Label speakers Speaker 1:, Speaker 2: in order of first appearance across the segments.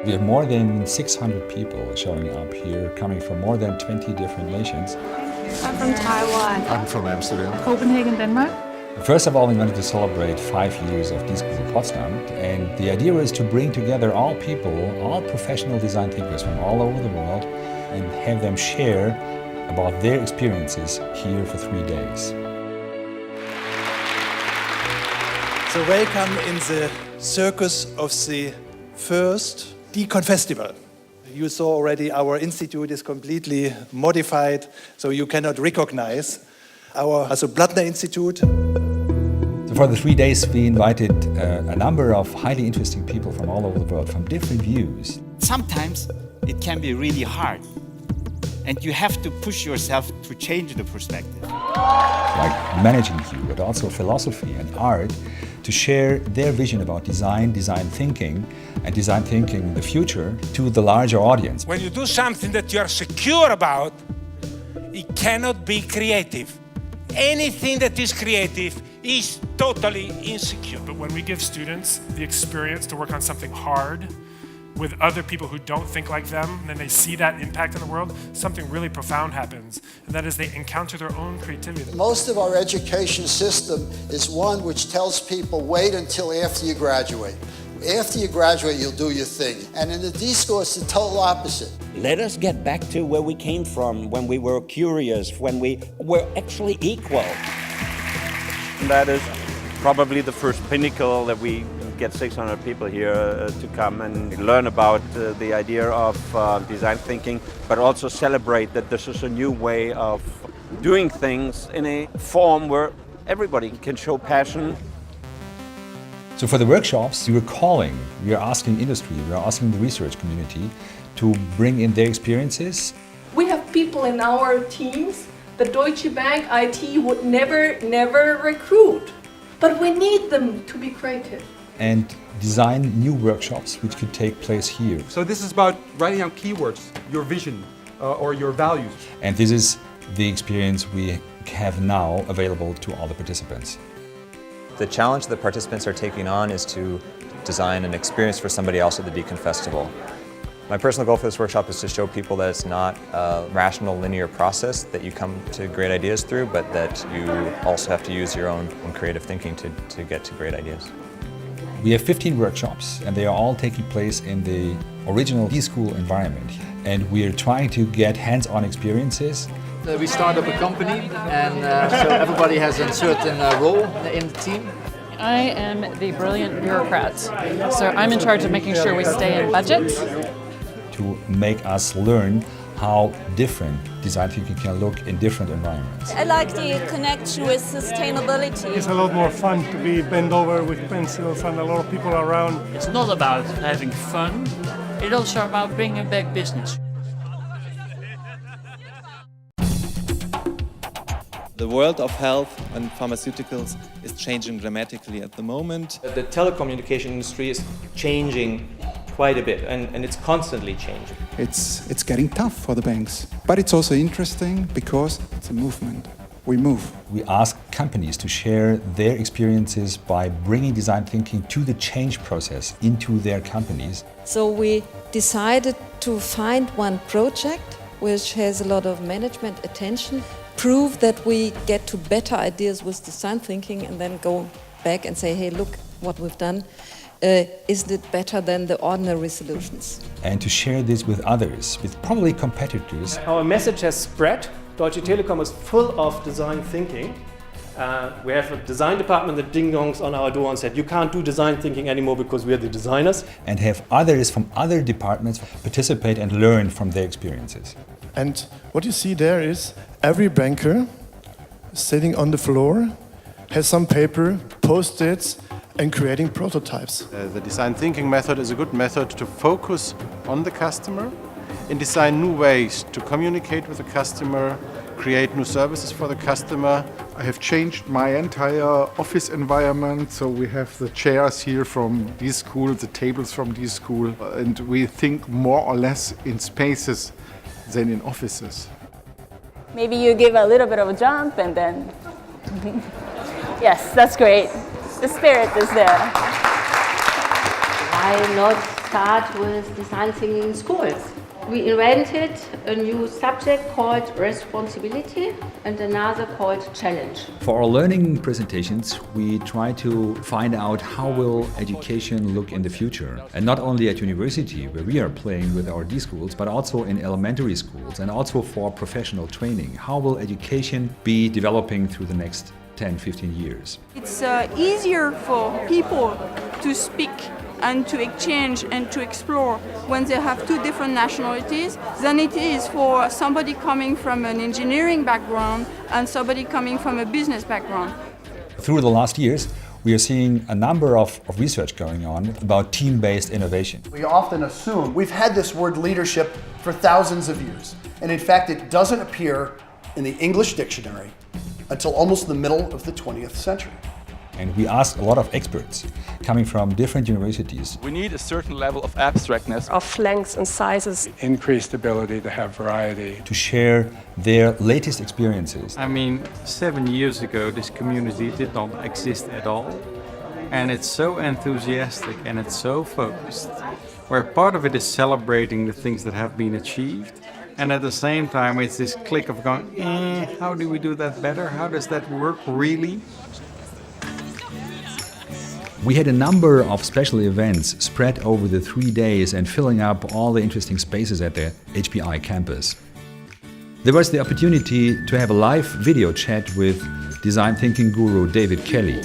Speaker 1: We have more than 600 people showing up here, coming from more than 20 different nations.
Speaker 2: I'm from Taiwan.
Speaker 3: I'm from Amsterdam.
Speaker 4: Copenhagen, Denmark.
Speaker 1: First of all, we wanted to celebrate 5 years of D.Confestival Potsdam, and the idea was to bring together all people, all professional design thinkers from all over the world, and have them share about their experiences here for 3 days.
Speaker 5: So welcome in the circus of the first D.Confestival. You saw already our institute is completely modified, so you cannot recognize our Hasso-Plattner-Institut.
Speaker 1: So for the 3 days, we invited a number of highly interesting people from all over the world, from different views.
Speaker 6: Sometimes it can be really hard, and you have to push yourself to change the perspective.
Speaker 1: Like managing you, but also philosophy and art, to share their vision about design, design thinking, and design thinking in the future to the larger audience.
Speaker 7: When you do something that you are secure about, it cannot be creative. Anything that is creative is totally insecure.
Speaker 8: But when we give students the experience to work on something hard with other people who don't think like them, and then they see that impact in the world, something really profound happens. And that is they encounter their own creativity.
Speaker 9: Most of our education system is one which tells people, wait until after you graduate. After you graduate, you'll do your thing. And in the D-School, it's the total opposite.
Speaker 10: Let us get back to where we came from, when we were curious, when we were actually equal.
Speaker 11: That is probably the first pinnacle that we get 600 people here to come and learn about the idea of design thinking, but also celebrate that this is a new way of doing things in a form where everybody can show passion.
Speaker 1: So for the workshops, we are asking industry, we are asking the research community to bring in their experiences.
Speaker 2: We have people in our teams that Deutsche Bank IT would never recruit. But we need them to be creative.
Speaker 1: And design new workshops which could take place here.
Speaker 12: So this is about writing down keywords, your vision or your values.
Speaker 1: And this is the experience we have now available to all the participants.
Speaker 13: The challenge that participants are taking on is to design an experience for somebody else at the D.Confestival. My personal goal for this workshop is to show people that it's not a rational, linear process that you come to great ideas through, but that you also have to use your own creative thinking to get to great ideas.
Speaker 1: We have 15 workshops, and they are all taking place in the original D-School environment. And we are trying to get hands-on experiences.
Speaker 14: We start up a company, and so everybody has a certain role in the team.
Speaker 4: I am the brilliant bureaucrat, so I'm in charge of making sure we stay in budget.
Speaker 1: To make us learn how different design thinking can look in different environments.
Speaker 15: I like the connection with sustainability.
Speaker 16: It's a lot more fun to be bent over with pencils and a lot of people around.
Speaker 17: It's not about having fun, it's also about bringing back business.
Speaker 18: The world of health and pharmaceuticals is changing dramatically at the moment.
Speaker 19: The telecommunication industry is changing quite a bit, and it's constantly changing.
Speaker 20: It's getting tough for the banks, but it's also interesting because it's a movement. We move.
Speaker 1: We ask companies to share their experiences by bringing design thinking to the change process into their companies.
Speaker 3: So we decided to find one project which has a lot of management attention, prove that we get to better ideas with design thinking, and then go back and say, hey, look what we've done. Isn't it better than the ordinary solutions?
Speaker 1: And to share this with others, with probably competitors.
Speaker 19: Our message has spread. Deutsche Telekom is full of design thinking. We have a design department that ding-dongs on our door and said, you can't do design thinking anymore because we are the designers.
Speaker 1: And have others from other departments participate and learn from their experiences.
Speaker 5: And what you see there is every banker sitting on the floor has some paper, post-its, and creating prototypes.
Speaker 2: The design thinking method is a good method to focus on the customer and design new ways to communicate with the customer, create new services for the customer.
Speaker 3: I have changed my entire office environment, so we have the chairs here from D-School, the tables from D-School, and we think more or less in spaces than in offices.
Speaker 15: Maybe you give a little bit of a jump and then... Yes, that's great. The spirit is there.
Speaker 10: Why not
Speaker 15: start with design thinking in schools. We invented a new subject called responsibility and another called challenge.
Speaker 1: For our learning presentations, we try to find out how will education look in the future. And not only at university, where we are playing with our D-schools, but also in elementary schools and also for professional training. How will education be developing through the next 10, 15 years?
Speaker 21: It's easier for people to speak and to exchange and to explore when they have two different nationalities than it is for somebody coming from an engineering background and somebody coming from a business background.
Speaker 1: Through the last years, we are seeing a number of research going on about team-based innovation.
Speaker 22: We often assume we've had this word leadership for thousands of years, and in fact it doesn't appear in the English dictionary until almost the middle of the 20th century.
Speaker 1: And we asked a lot of experts coming from different universities.
Speaker 23: We need a certain level of abstractness,
Speaker 24: of lengths and sizes,
Speaker 16: increased ability to have variety,
Speaker 1: to share their latest experiences.
Speaker 25: I mean, 7 years ago, this community did not exist at all. And it's so enthusiastic and it's so focused, where part of it is celebrating the things that have been achieved. And at the same time, it's this click of going, how do we do that better? How does that work really?
Speaker 1: We had a number of special events spread over the 3 days and filling up all the interesting spaces at the HPI Campus. There was the opportunity to have a live video chat with design thinking guru David Kelly.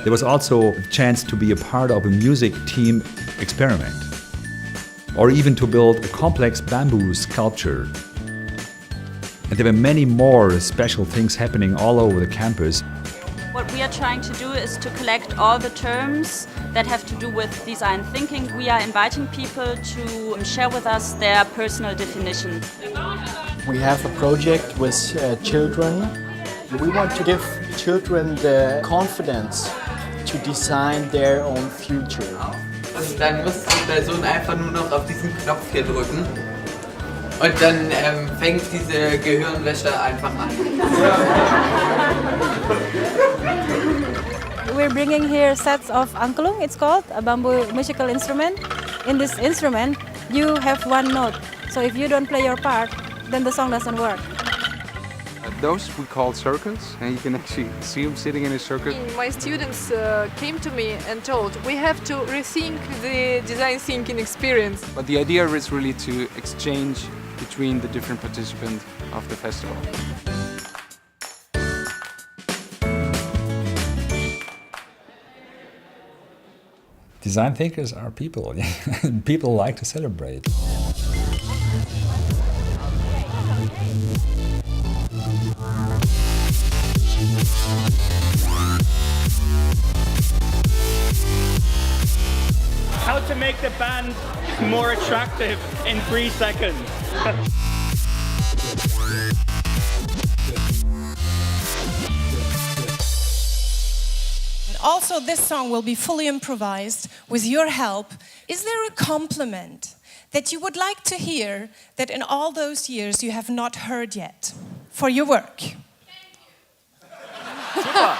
Speaker 1: There was also a chance to be a part of a music team experiment, or even to build a complex bamboo sculpture. And there were many more special things happening all over the campus.
Speaker 26: What we are trying to do is to collect all the terms that have to do with design thinking. We are inviting people to share with us their personal definition.
Speaker 27: We have a project with children. We want to give children the confidence to design their own future.
Speaker 28: Und dann muss die Person einfach nur noch auf diesen Knopf hier drücken. Und dann fängt diese Gehirnwäsche einfach an.
Speaker 29: We're bringing here sets of angklung, it's called, a bamboo musical instrument. In this instrument, you have one note. So if you don't play your part, then the song doesn't work.
Speaker 12: Those we call circuits, and you can actually see them sitting in a circuit.
Speaker 30: My students came to me and told, we have to rethink the design thinking experience.
Speaker 12: But the idea is really to exchange between the different participants of the festival.
Speaker 1: Design thinkers are people. People like to celebrate.
Speaker 31: How to make the band more attractive in 3 seconds.
Speaker 32: Also, this song will be fully improvised with your help. Is there a compliment that you would like to hear that in all those years you have not heard yet for your work?
Speaker 31: Super.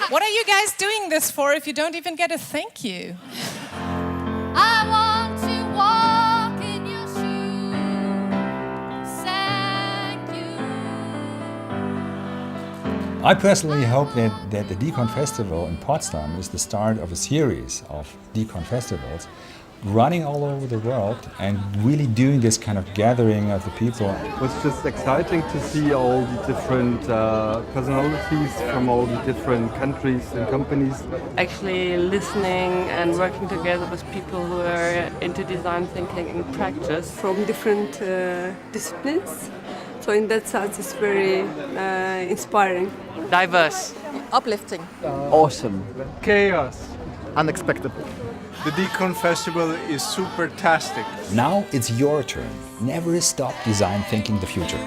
Speaker 32: What are you guys doing this for if you don't even get a thank you?
Speaker 33: I want to walk in your shoes. Thank you.
Speaker 1: I personally hope that the D.Confestival in Potsdam is the start of a series of D.Confestivals running all over the world and really doing this kind of gathering of the people.
Speaker 12: It was just exciting to see all the different personalities from all the different countries and companies.
Speaker 24: Actually listening and working together with people who are into design thinking in practice
Speaker 31: From different disciplines. So in that sense, it's very inspiring.
Speaker 24: diverse.
Speaker 30: Uplifting.
Speaker 31: Awesome.
Speaker 22: Chaos. Unexpected.
Speaker 34: The D.Confestival is super-tastic.
Speaker 1: Now it's your turn. Never stop design thinking the future.